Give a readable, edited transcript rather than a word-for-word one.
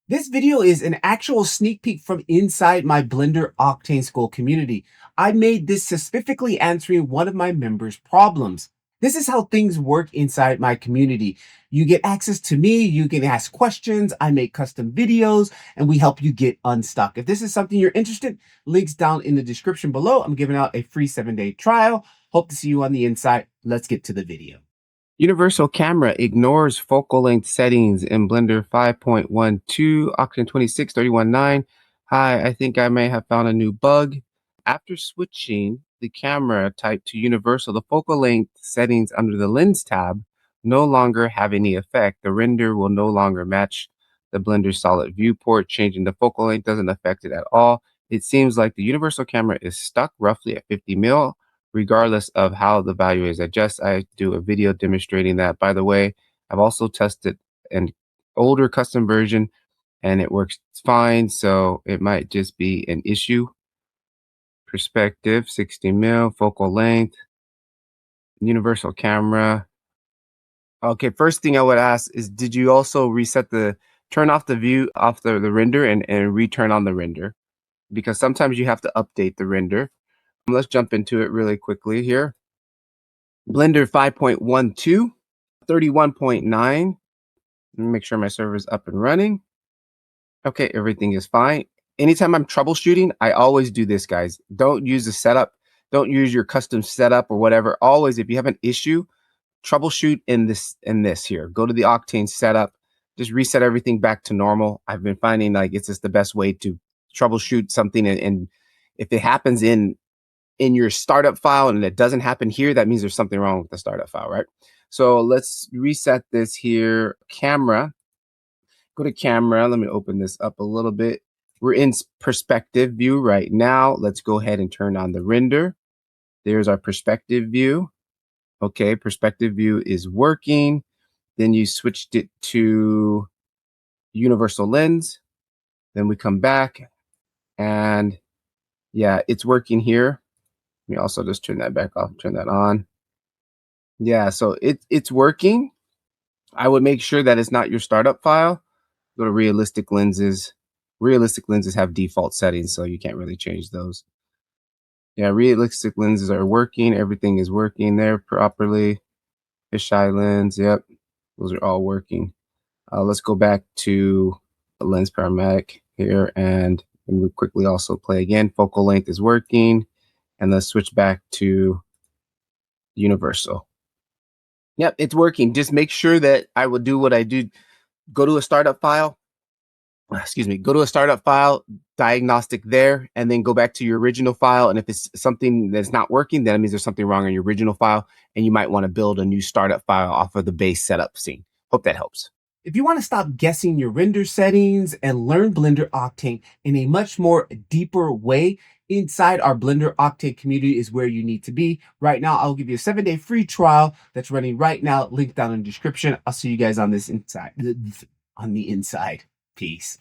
This video is an actual sneak peek from inside my Blender Octane School community. I made this specifically answering one of my members' problems. This is how things work inside my community. You get access to me, you can ask questions, I make custom videos, and we help you get unstuck. If this is something you're interested, links down in the description below. I'm giving out a free 7-day trial. Hope to see you on the inside. Let's get to the video. Universal camera ignores focal length settings in Blender 5.12, Octane 26319. Hi, I think I may have found a new bug. After switching the camera type to universal, the focal length settings under the lens tab no longer have any effect. The render will no longer match the Blender solid viewport. Changing the focal length doesn't affect it at all. It seems like the universal camera is stuck roughly at 50 mil. Regardless of how the value is adjusted. I do a video demonstrating that. By the way, I've also tested an older custom version and it works fine, so it might just be an issue. Perspective, 60 mil, focal length, universal camera. Okay, first thing I would ask is, did you also turn off the view off the render and return on the render? Because sometimes you have to update the render. Let's jump into it really quickly here. Blender 5.12, 31.9. Let me make sure my server is up and running. Okay, everything is fine. Anytime I'm troubleshooting, I always do this, guys. Don't use the setup. Don't use your custom setup or whatever. Always, if you have an issue, troubleshoot in this here. Go to the Octane setup. Just reset everything back to normal. I've been finding like it's just the best way to troubleshoot something. And if it happens in your startup file and it doesn't happen here, that means there's something wrong with the startup file, right? So let's reset this here. Camera, go to camera. Let me open this up a little bit. We're in perspective view right now. Let's go ahead and turn on the render. There's our perspective view. Okay, perspective view is working. Then you switched it to universal lens. Then we come back and yeah, it's working here. Let me also just turn that back off, turn that on. Yeah, so it's working. I would make sure that it's not your startup file. Go to realistic lenses. Realistic lenses have default settings, so you can't really change those. Yeah, realistic lenses are working. Everything is working there properly. Fisheye lens, yep. Those are all working. Let's go back to lens paramedic here and we quickly also play again. Focal length is working. And let's switch back to universal. Yep, it's working. Just make sure that I will do what I do. Go to a startup file. Go to a startup file, diagnostic there, and then go back to your original file. And if it's something that's not working, then it means there's something wrong on your original file. And you might want to build a new startup file off of the base setup scene. Hope that helps. If you want to stop guessing your render settings and learn Blender Octane in a much more deeper way, inside our Blender Octane community is where you need to be. Right now, I'll give you a 7-day free trial that's running right now. Link down in the description. I'll see you guys on the inside. Peace.